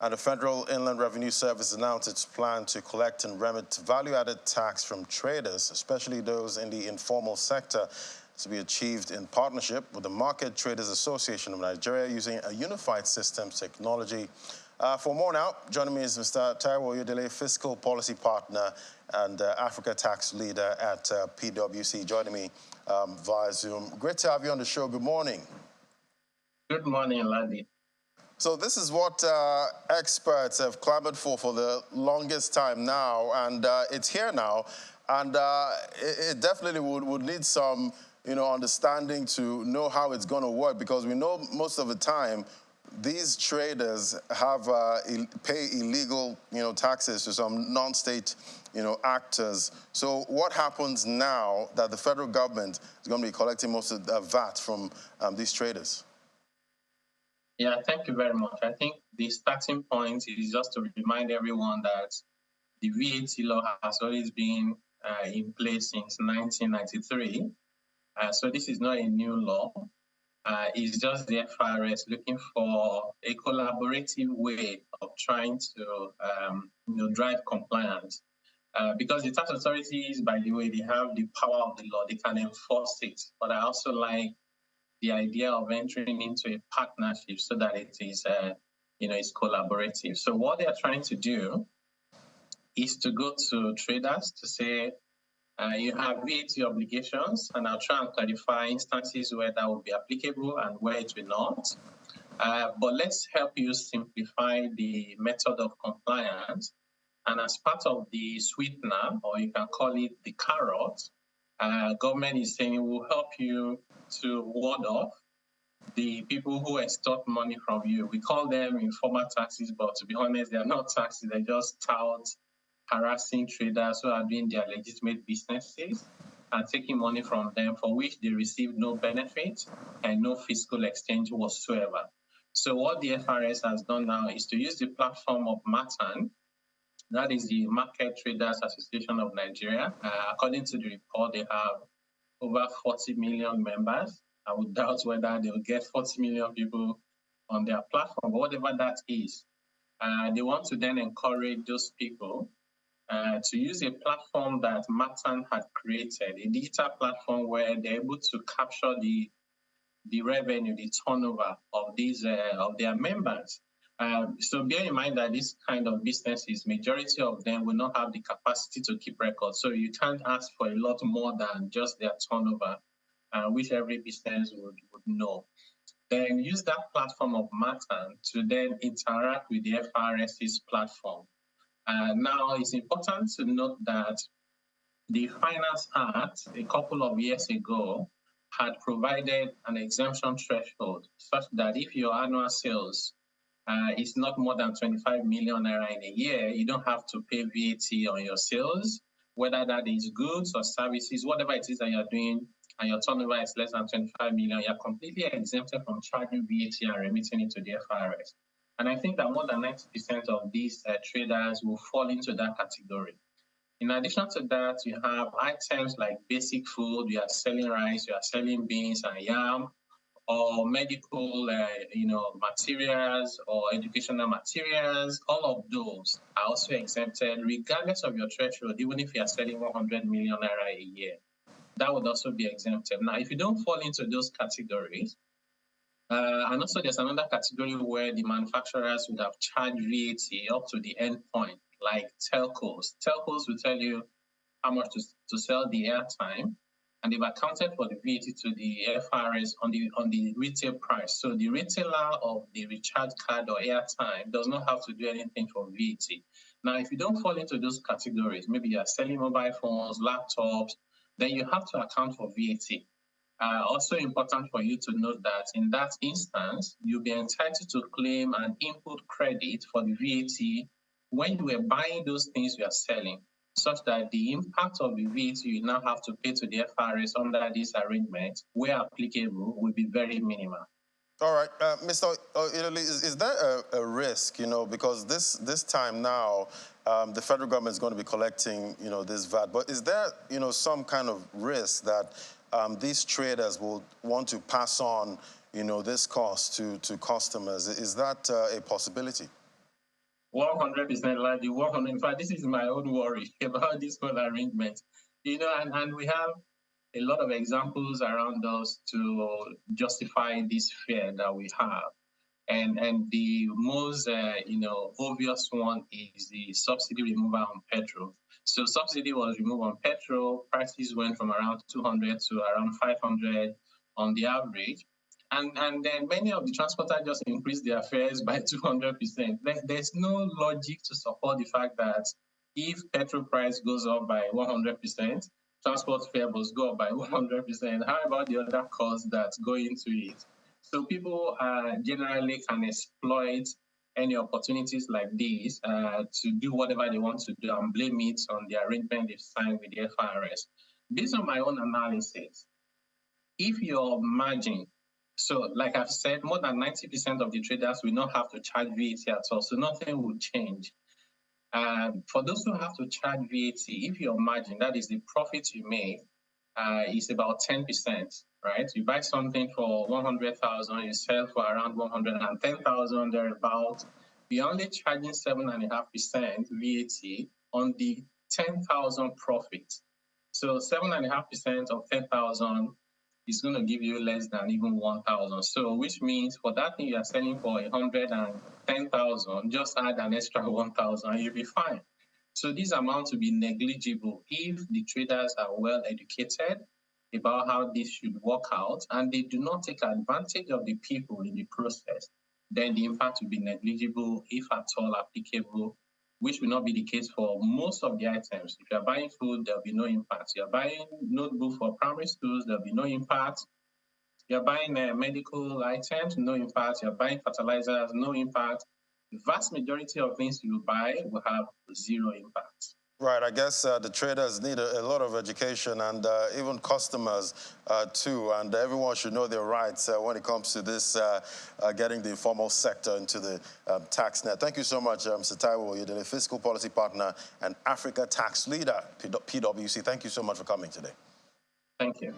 And the Federal Inland Revenue Service announced its plan to collect and remit value-added tax from traders, especially those in the informal sector, to be achieved in partnership with the Market Traders Association of Nigeria using a unified systems technology. For more now, joining me is Mr. Taiwo Oyedele, Fiscal Policy Partner and Africa Tax Leader at PwC, joining me via Zoom. Great to have you on the show. Good morning. Good morning, Ladi. So this is what experts have clamored for the longest time now, and it's here now, and it definitely would need some, understanding to know how it's going to work, because we know most of the time these traders have pay illegal, taxes to some non-state, actors. So what happens now that the federal government is going to be collecting most of the VAT from these traders? Yeah, thank you very much. I think the starting point is just to remind everyone that the VAT law has always been in place since 1993. So this is not a new law. It's just the FRS looking for a collaborative way of trying to, drive compliance. Because the tax authorities, by the way, they have the power of the law, they can enforce it. But I also like the idea of entering into a partnership so that it is, it's collaborative. So what they are trying to do is to go to traders to say, you have VAT obligations, and I'll try and clarify instances where that will be applicable and where it will not. But let's help you simplify the method of compliance. And as part of the sweetener, or you can call it the carrot, government is saying it will help you to ward off the people who extort money from you. We call them informal taxes, but to be honest, they are not taxes. They're just tout harassing traders who are doing their legitimate businesses and taking money from them for which they receive no benefit and no fiscal exchange whatsoever. So what the FRS has done now is to use the platform of MATAN, that is the Market Traders Association of Nigeria. According to the report, they have over 40 million members. I would doubt whether they will get 40 million people on their platform, but whatever that is, they want to then encourage those people to use a platform that MATAN had created, a digital platform where they're able to capture the revenue, the turnover of these of their members. So bear in mind that this kind of businesses, majority of them will not have the capacity to keep records. So you can't ask for a lot more than just their turnover, which every business would know. Then use that platform of MATAN to then interact with the FRS's platform. Now, it's important to note that the Finance Act, a couple of years ago, had provided an exemption threshold such that if your annual sales is not more than 25 million naira in a year, you don't have to pay VAT on your sales, whether that is goods or services, whatever it is that you're doing, and your turnover is less than 25 million, you're completely exempted from charging VAT and remitting it to the FRS. And I think that more than 90% of these traders will fall into that category. In addition to that, you have items like basic food, you are selling rice, you are selling beans and yam, or medical, materials or educational materials. All of those are also exempted regardless of your threshold, even if you are selling 100 million naira a year. That would also be exempted. Now, if you don't fall into those categories, and also there's another category where the manufacturers would have charged VAT up to the end point, like telcos. Telcos will tell you how much to sell the airtime, and they've accounted for the VAT to the FRS on the retail price. So the retailer of the recharge card or airtime does not have to do anything for VAT. Now, if you don't fall into those categories, maybe you're selling mobile phones, laptops, then you have to account for VAT. Also important for you to note that in that instance, you'll be entitled to claim an input credit for the VAT when you were buying those things you are selling, such that the impact of the VAT you now have to pay to the FRS under this arrangement, where applicable, will be very minimal. All right, Mr. Oyedele, is there a risk, because this time now, the federal government is going to be collecting, this VAT, but is there, some kind of risk that these traders will want to pass on, this cost to customers? Is that a possibility? 100% like the 100. In fact, this is my own worry about this whole arrangement. And we have a lot of examples around us to justify this fear that we have. And the most obvious one is the subsidy removal on petrol. So subsidy was removed on petrol. Prices went from around 200 to around 500 on the average. And then many of the transporters just increased their fares by 200%. There's no logic to support the fact that if petrol price goes up by 100%, transport fare must go up by 100%. How about the other costs that go into it? So people generally can exploit any opportunities like these to do whatever they want to do and blame it on the arrangement they've signed with the FRS. Based on my own analysis, if your margin, so like I've said, more than 90% of the traders will not have to charge VAT at all, so nothing will change. For those who have to charge VAT, if your margin, that is the profit you make, is about 10%, right? You buy something for 100,000, you sell for around 110,000 thereabout. You're only charging 7.5% VAT on the 10,000 profit. So 7.5% of 10,000 is going to give you less than even 1,000. So which means for that thing you are selling for 110,000, just add an extra 1,000 and you'll be fine. So these amounts will be negligible if the traders are well educated about how this should work out and they do not take advantage of the people in the process. Then the impact will be negligible, if at all applicable, which will not be the case for most of the items. If you're buying food, there'll be no impact. You're buying notebook for primary schools, there'll be no impact. You're buying medical items, no impact. You're buying fertilizers, no impact. The vast majority of things you buy will have zero impact. Right, I guess the traders need a lot of education and even customers too, and everyone should know their rights when it comes to this, getting the informal sector into the tax net. Thank you so much, Mr. Taiwo. You're the Fiscal Policy Partner and Africa Tax Leader, PwC. Thank you so much for coming today. Thank you.